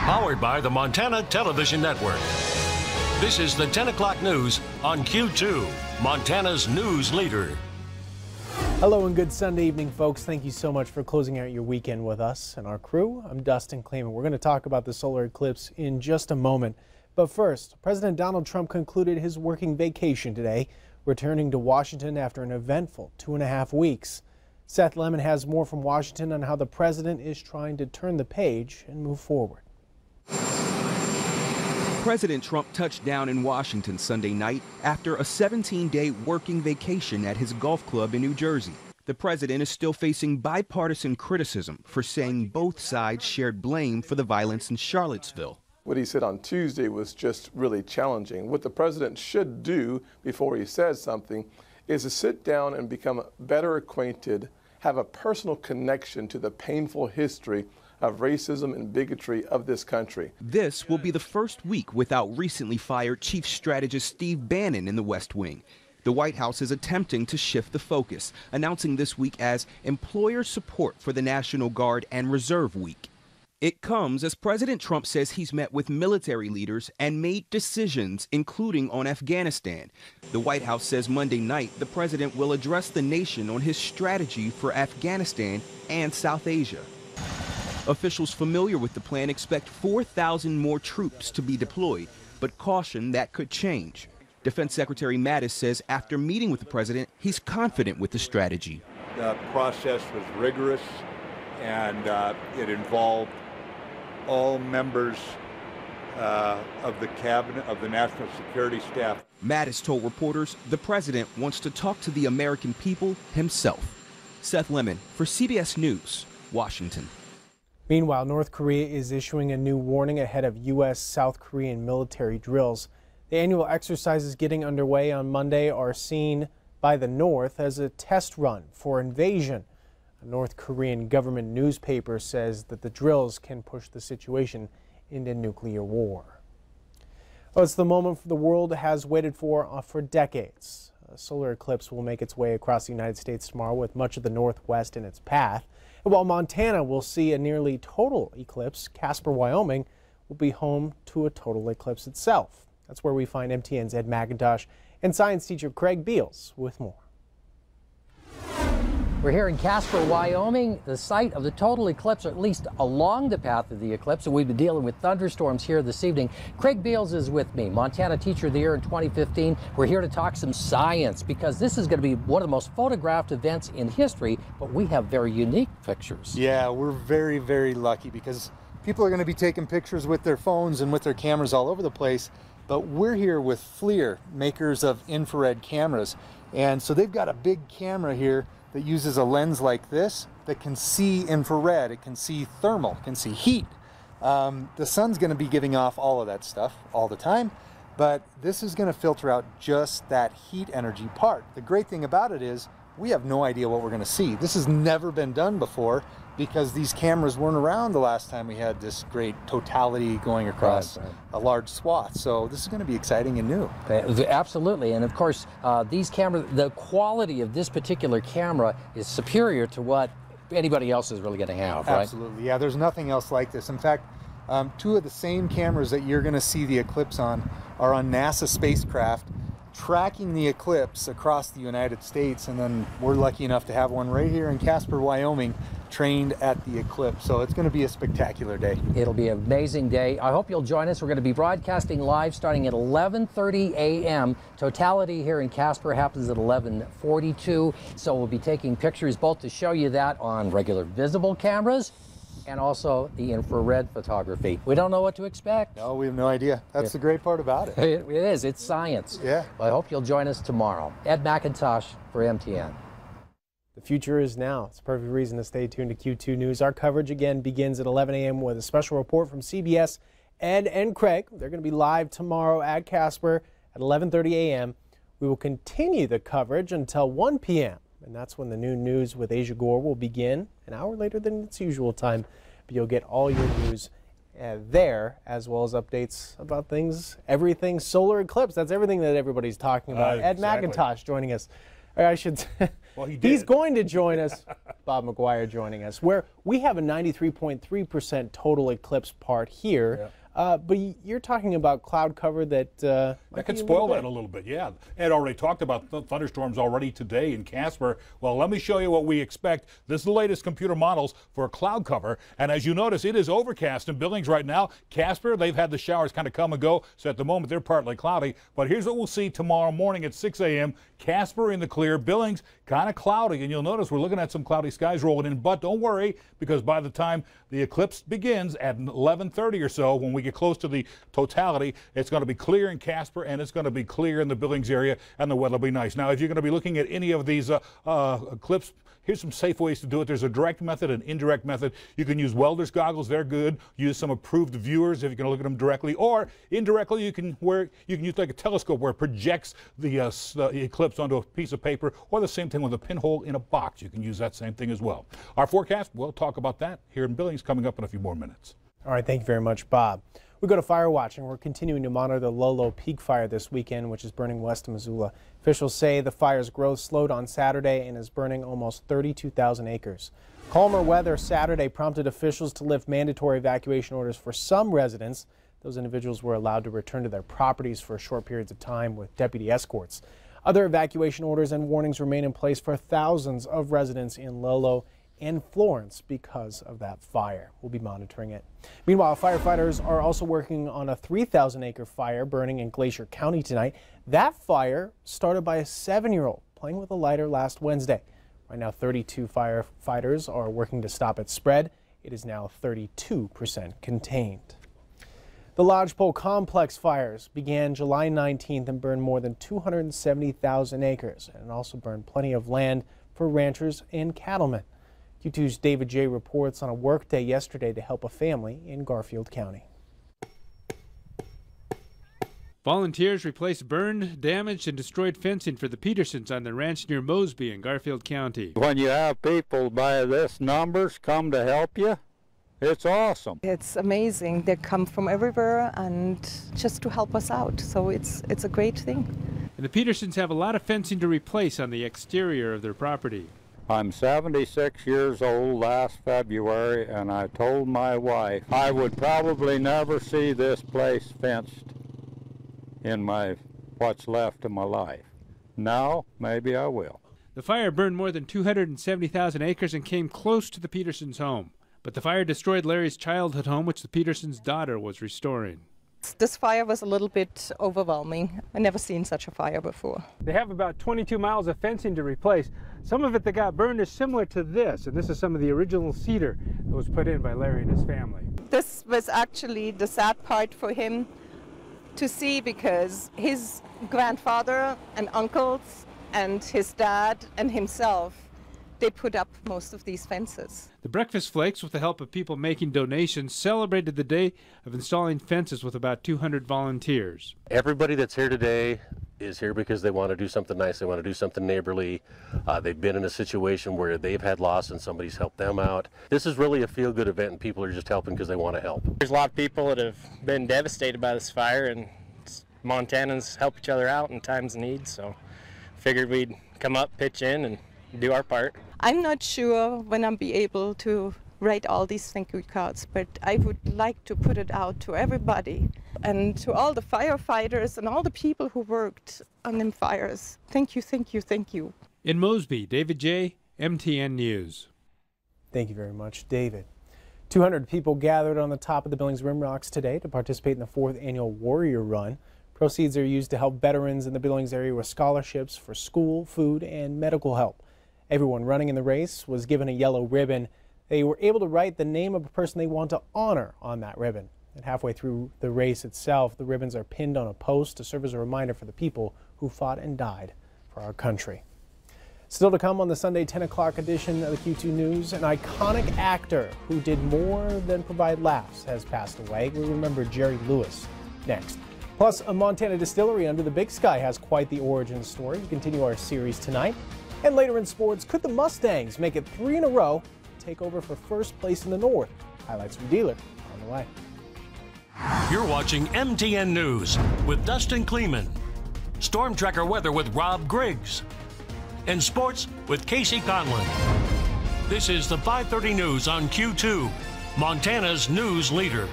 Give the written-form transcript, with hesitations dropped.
Powered by the Montana Television Network. This is the 10 o'clock news on Q2, Montana's news leader. Hello and good Sunday evening, folks. Thank you so much for closing out your weekend with us and our crew. I'm Dustin Klemann. We're going to talk about the solar eclipse in just a moment. But first, President Donald Trump concluded his working vacation today, returning to Washington after an eventful 2.5 weeks. Seth Lemon has more from Washington on how the president is trying to turn the page and move forward. President Trump touched down in Washington Sunday night after a 17-day working vacation at his golf club in New Jersey. The president is still facing bipartisan criticism for saying both sides shared blame for the violence in Charlottesville. What he said on Tuesday was just really challenging. What the president should do before he says something is to sit down and become better acquainted, have a personal connection to the painful history of racism and bigotry of this country. This will be the first week without recently fired Chief Strategist Steve Bannon in the West Wing. The White House is attempting to shift the focus, announcing this week as employer support for the National Guard and Reserve Week. It comes as President Trump says he's met with military leaders and made decisions, including on Afghanistan. The White House says Monday night the president will address the nation on his strategy for Afghanistan and South Asia. Officials familiar with the plan expect 4,000 more troops to be deployed, but caution that could change. Defense Secretary Mattis says after meeting with the president, he's confident with the strategy. The process was rigorous, and it involved all members of the cabinet, of the national security staff. Mattis told reporters the president wants to talk to the American people himself. Seth Lemon for CBS News, Washington. Meanwhile, North Korea is issuing a new warning ahead of U.S.-South Korean military drills. The annual exercises getting underway on Monday are seen by the North as a test run for invasion. A North Korean government newspaper says that the drills can push the situation into nuclear war. Well, it's the moment the world has waited for decades. A solar eclipse will make its way across the United States tomorrow with much of the Northwest in its path. And while Montana will see a nearly total eclipse, Casper, Wyoming will be home to a total eclipse itself. That's where we find MTN's Ed McIntosh and science teacher Craig Beals with more. We're here in Casper, Wyoming, the site of the total eclipse, or at least along the path of the eclipse. And we've been dealing with thunderstorms here this evening. Craig Beals is with me, Montana Teacher of the Year in 2015. We're here to talk some science because this is going to be one of the most photographed events in history, but we have very unique pictures. Yeah, we're very, very lucky because people are going to be taking pictures with their phones and with their cameras all over the place. But we're here with FLIR, makers of infrared cameras. And so they've got a big camera here that uses a lens like this that can see infrared, it can see thermal, it can see heat. The sun's going to be giving off all of that stuff all the time, but this is going to filter out just that heat energy part. The great thing about it is we have no idea what we're going to see. This has never been done before because these cameras weren't around the last time we had this great totality going across a large swath. So this is going to be exciting and new. Absolutely. And of course, these cameras, the quality of this particular camera is superior to what anybody else is really going to have, right? Absolutely. Yeah, there's nothing else like this. In fact, two of the same cameras that you're going to see the eclipse on are on NASA spacecraft tracking the eclipse across the United States, and then we're lucky enough to have one right here in Casper, Wyoming, trained at the eclipse. So it's going to be a spectacular day. It'll be an amazing day. I hope you'll join us. We're going to be broadcasting live starting at 11:30 a.m. Totality here in Casper happens at 11:42. So we'll be taking pictures both to show you that on regular visible cameras and also the infrared photography. We don't know what to expect. No, we have no idea. That's the great part about it. It is. It's science. Yeah. I hope you'll join us tomorrow. Ed McIntosh for MTN. The future is now. It's a perfect reason to stay tuned to Q2 News. Our coverage again begins at 11 a.m. with a special report from CBS. Ed and Craig, they're going to be live tomorrow at Casper at 11:30 a.m. We will continue the coverage until 1 p.m. and that's when the noon news with Asia Gore will begin, an hour later than its usual time. But you'll get all your news there, as well as updates about things, everything solar eclipse. That's everything that everybody's talking about. Ed Exactly. McIntosh joining us. Or I should Well, he did. He's going to join us. Bob McGuire joining us, where we have a 93.3% total eclipse part here. Yeah. But you're talking about cloud cover that could spoil that a little bit, yeah. Ed already talked about thunderstorms already today in Casper. Well, let me show you what we expect. This is the latest computer models for cloud cover. And as you notice, it is overcast in Billings right now. Casper, they've had the showers kind of come and go, so at the moment they're partly cloudy. But here's what we'll see tomorrow morning at 6 a.m. Casper in the clear, Billings kind of cloudy. And you'll notice we're looking at some cloudy skies rolling in. But don't worry, because by the time the eclipse begins at 11:30 or so, when we get close to the totality, it's going to be clear in Casper and it's going to be clear in the Billings area, and the weather will be nice. Now, if you're going to be looking at any of these eclipse, here's some safe ways to do it. There's a direct method and indirect method. You can use welder's goggles. They're good. Use some approved viewers if you can look at them directly, or indirectly you can use like a telescope where it projects the eclipse onto a piece of paper, or the same thing with a pinhole in a box. You can use that same thing as well. Our forecast, we'll talk about that here in Billings coming up in a few more minutes. All right, thank you very much, Bob. We go to fire watching. We're continuing to monitor the Lolo Peak fire this weekend, which is burning west of Missoula. Officials say the fire's growth slowed on Saturday and is burning almost 32,000 acres. Calmer weather Saturday prompted officials to lift mandatory evacuation orders for some residents. Those individuals were allowed to return to their properties for short periods of time with deputy escorts. Other evacuation orders and warnings remain in place for thousands of residents in Lolo and Florence because of that fire. We'll be monitoring it. Meanwhile, firefighters are also working on a 3,000-acre fire burning in Glacier County tonight. That fire started by a 7-year-old playing with a lighter last Wednesday. Right now, 32 firefighters are working to stop its spread. It is now 32% contained. The Lodgepole Complex fires began July 19th and burned more than 270,000 acres, and also burned plenty of land for ranchers and cattlemen. Q2's David J. reports on a workday yesterday to help a family in Garfield County. Volunteers replaced burned, damaged, and destroyed fencing for the Petersons on their ranch near Mosby in Garfield County. When you have people by this numbers come to help you, it's awesome. It's amazing. They come from everywhere and just to help us out. So it's a great thing. And the Petersons have a lot of fencing to replace on the exterior of their property. I'm 76 years old last February, and I told my wife I would probably never see this place fenced in what's left of my life. Now, maybe I will. The fire burned more than 270,000 acres and came close to the Petersons' home. But the fire destroyed Larry's childhood home, which the Petersons' daughter was restoring. This fire was a little bit overwhelming. I've never seen such a fire before. They have about 22 miles of fencing to replace. Some of it that got burned is similar to this, and this is some of the original cedar that was put in by Larry and his family. This was actually the sad part for him to see, because his grandfather and uncles and his dad and himself, they put up most of these fences. The Breakfast Flakes, with the help of people making donations, celebrated the day of installing fences with about 200 volunteers. Everybody that's here today is here because they want to do something nice. They want to do something neighborly. They've been in a situation where they've had loss and somebody's helped them out. This is really a feel-good event, and people are just helping because they want to help. There's a lot of people that have been devastated by this fire, and Montanans help each other out in times of need, so figured we'd come up, pitch in, and do our part. I'm not sure when I'll be able to write all these thank you cards, but I would like to put it out to everybody and to all the firefighters and all the people who worked on them fires. Thank you, thank you, thank you. In Mosby, David J., MTN News. Thank you very much, David. 200 people gathered on the top of the Billings Rim Rocks today to participate in the 4th annual Warrior Run. Proceeds are used to help veterans in the Billings area with scholarships for school, food, and medical help. Everyone running in the race was given a yellow ribbon. They were able to write the name of a person they want to honor on that ribbon. And halfway through the race itself, the ribbons are pinned on a post to serve as a reminder for the people who fought and died for our country. Still to come on the Sunday 10 o'clock edition of the Q2 News, an iconic actor who did more than provide laughs has passed away. We remember Jerry Lewis next. Plus, a Montana distillery under the big sky has quite the origin story. We continue our series tonight. And later in sports, could the Mustangs make it 3 in a row and take over for first place in the North? Highlights from Dealer on the way. You're watching MTN News with Dustin Klemann. Storm Tracker weather with Rob Griggs. and sports with Casey Conlon. This is the 5:30 news on Q2, Montana's news leader.